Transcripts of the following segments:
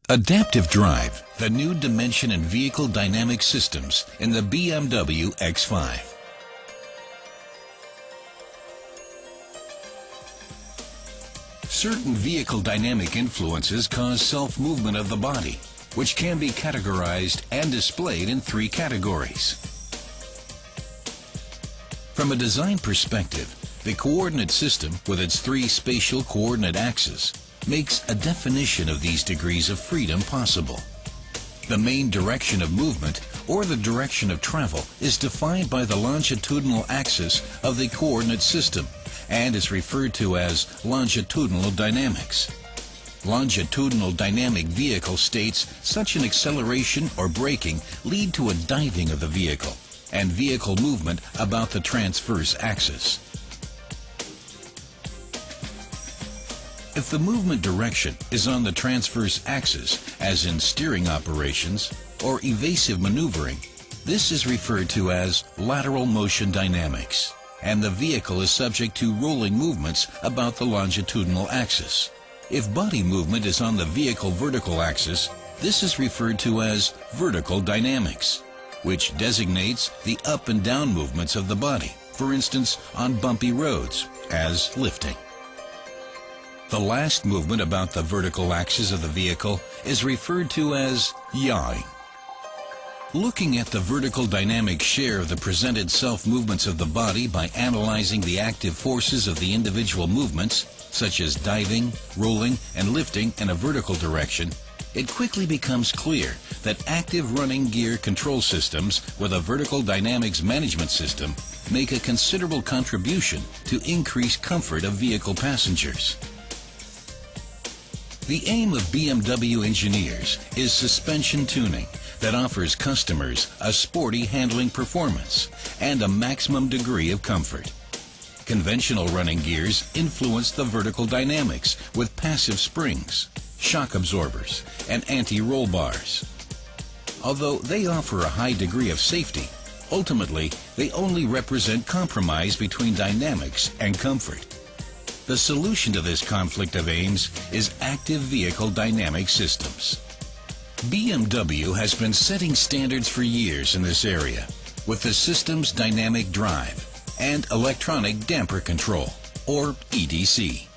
Adaptive Drive, the new dimension in vehicle dynamic systems in the BMW X5. Certain vehicle dynamic influences cause self-movement of the body, which can be categorized and displayed in three categories. From a design perspective, the coordinate system with its three spatial coordinate axes makes a definition of these degrees of freedom possible. The main direction of movement, or the direction of travel, is defined by the longitudinal axis of the coordinate system and is referred to as longitudinal dynamics. Longitudinal dynamic vehicle states such an acceleration or braking lead to a diving of the vehicle and vehicle movement about the transverse axis. If the movement direction is on the transverse axis, as in steering operations or evasive maneuvering, this is referred to as lateral motion dynamics, and the vehicle is subject to rolling movements about the longitudinal axis. If body movement is on the vehicle vertical axis, this is referred to as vertical dynamics, which designates the up and down movements of the body, for instance on bumpy roads, as lifting. The last movement about the vertical axis of the vehicle is referred to as yawing. Looking at the vertical dynamic share of the presented self-movements of the body by analyzing the active forces of the individual movements, such as diving, rolling, and lifting in a vertical direction, it quickly becomes clear that active running gear control systems with a vertical dynamics management system make a considerable contribution to increase comfort of vehicle passengers. The aim of BMW engineers is suspension tuning that offers customers a sporty handling performance and a maximum degree of comfort. Conventional running gears influence the vertical dynamics with passive springs, shock absorbers, and anti-roll bars. Although they offer a high degree of safety, ultimately they only represent compromise between dynamics and comfort. The solution to this conflict of aims is active vehicle dynamic systems. BMW has been setting standards for years in this area with the system's dynamic drive and electronic damper control, or EDC.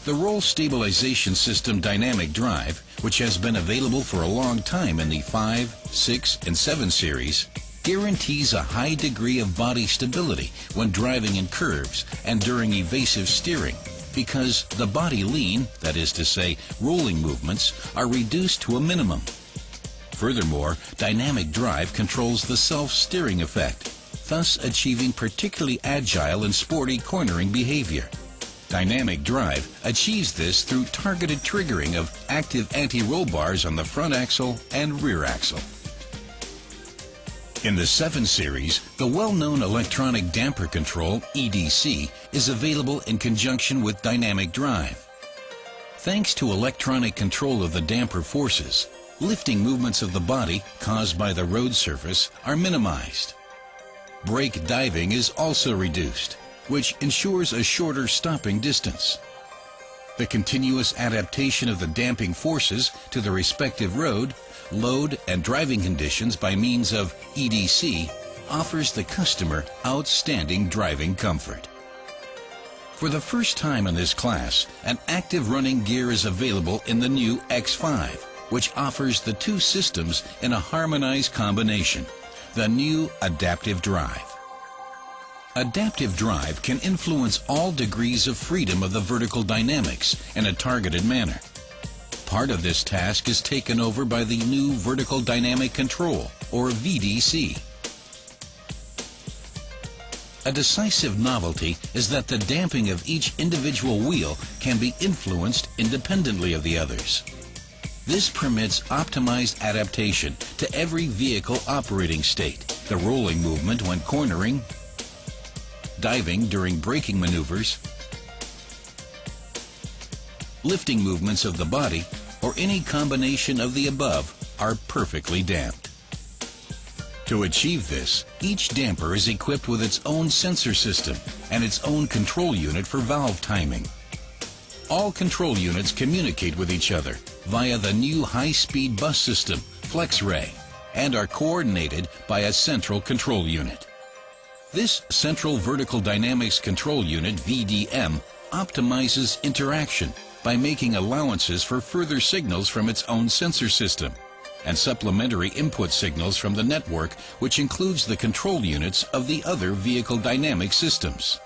The roll stabilization system dynamic drive, which has been available for a long time in the 5, 6, and 7 series, guarantees a high degree of body stability when driving in curves and during evasive steering, because the body lean, that is to say, rolling movements, are reduced to a minimum. Furthermore, dynamic drive controls the self-steering effect, thus achieving particularly agile and sporty cornering behavior. Dynamic drive achieves this through targeted triggering of active anti-roll bars on the front axle and rear axle. In the 7 series, the well-known electronic damper control, EDC, is available in conjunction with dynamic drive. Thanks to electronic control of the damper forces, lifting movements of the body caused by the road surface are minimized. Brake diving is also reduced, which ensures a shorter stopping distance. The continuous adaptation of the damping forces to the respective road, load, and driving conditions by means of EDC offers the customer outstanding driving comfort. For the first time in this class, an active running gear is available in the new X5, which offers the two systems in a harmonized combination, the new Adaptive Drive. Adaptive Drive can influence all degrees of freedom of the vertical dynamics in a targeted manner. Part of this task is taken over by the new Vertical Dynamic Control, or VDC. A decisive novelty is that the damping of each individual wheel can be influenced independently of the others. This permits optimized adaptation to every vehicle operating state, the rolling movement when cornering, diving during braking maneuvers, lifting movements of the body, or any combination of the above are perfectly damped. To achieve this, each damper is equipped with its own sensor system and its own control unit for valve timing. all control units communicate with each other via the new high-speed bus system, FlexRay, and are coordinated by a central control unit. This Central Vertical Dynamics Control Unit, VDM, optimizes interaction by making allowances for further signals from its own sensor system and supplementary input signals from the network, which includes the control units of the other vehicle dynamic systems.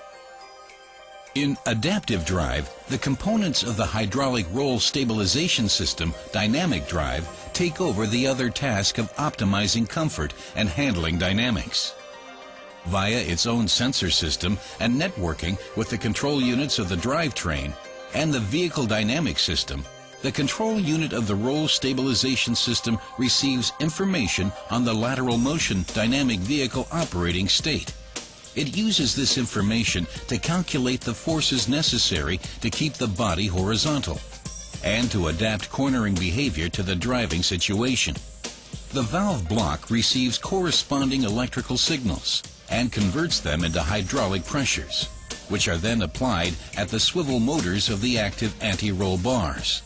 In adaptive drive, the components of the hydraulic roll stabilization system, dynamic drive, take over the other task of optimizing comfort and handling dynamics. Via its own sensor system and networking with the control units of the drivetrain and the vehicle dynamic system, the control unit of the roll stabilization system receives information on the lateral motion dynamic vehicle operating state. It uses this information to calculate the forces necessary to keep the body horizontal and to adapt cornering behavior to the driving situation. The valve block receives corresponding electrical signals and converts them into hydraulic pressures, which are then applied at the swivel motors of the active anti-roll bars.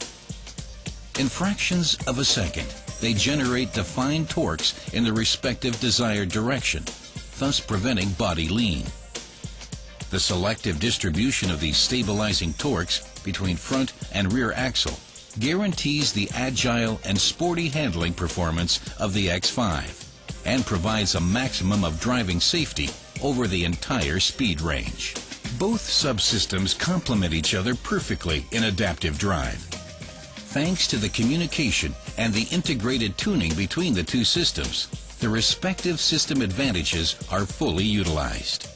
In fractions of a second, they generate defined torques in the respective desired direction, thus preventing body lean. The selective distribution of these stabilizing torques between front and rear axle guarantees the agile and sporty handling performance of the X5 and provides a maximum of driving safety over the entire speed range. Both subsystems complement each other perfectly in adaptive drive. Thanks to the communication and the integrated tuning between the two systems, the respective system advantages are fully utilized.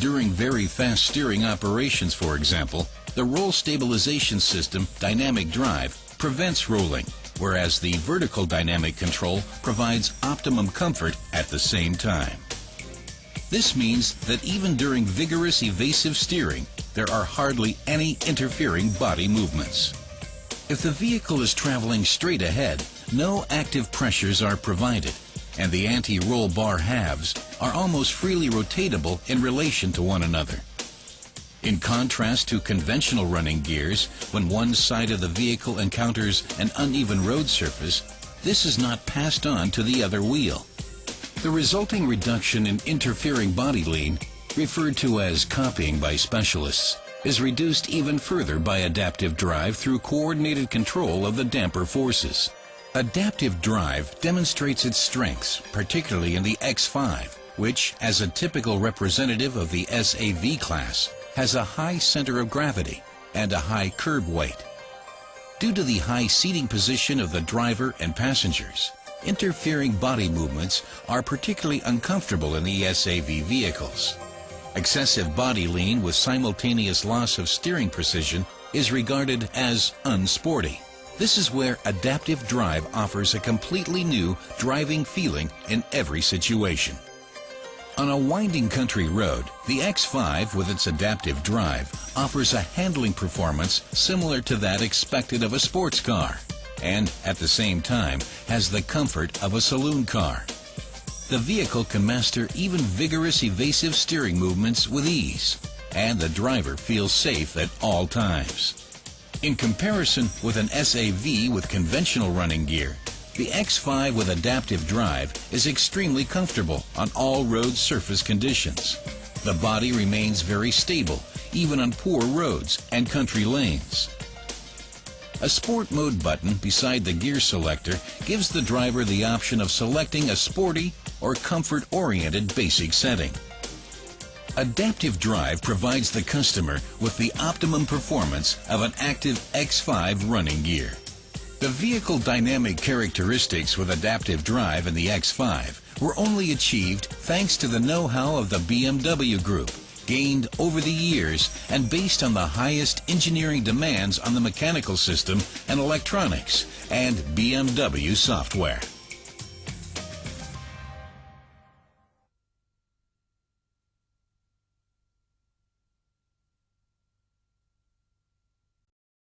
During very fast steering operations, for example, the roll stabilization system, dynamic drive, prevents rolling, whereas the vertical dynamic control provides optimum comfort at the same time. This means that even during vigorous evasive steering, there are hardly any interfering body movements. If the vehicle is traveling straight ahead, no active pressures are provided, and the anti-roll bar halves are almost freely rotatable in relation to one another. In contrast to conventional running gears, when one side of the vehicle encounters an uneven road surface, this is not passed on to the other wheel. The resulting reduction in interfering body lean, referred to as copying by specialists, is reduced even further by adaptive drive through coordinated control of the damper forces. Adaptive drive demonstrates its strengths, particularly in the X5, which, as a typical representative of the SAV class, has a high center of gravity and a high curb weight. Due to the high seating position of the driver and passengers, interfering body movements are particularly uncomfortable in the SAV vehicles. Excessive body lean with simultaneous loss of steering precision is regarded as unsporty. This is where adaptive drive offers a completely new driving feeling in every situation. On a winding country road, the X5 with its adaptive drive offers a handling performance similar to that expected of a sports car, and at the same time has the comfort of a saloon car. The vehicle can master even vigorous evasive steering movements with ease, and the driver feels safe at all times. In comparison with an SAV with conventional running gear, the X5 with adaptive drive is extremely comfortable on all road surface conditions. The body remains very stable, even on poor roads and country lanes. A Sport Mode button beside the gear selector gives the driver the option of selecting a sporty or comfort-oriented basic setting. Adaptive drive provides the customer with the optimum performance of an active X5 running gear. The vehicle dynamic characteristics with adaptive drive in the X5 were only achieved thanks to the know-how of the BMW Group, gained over the years and based on the highest engineering demands on the mechanical system and electronics and BMW software.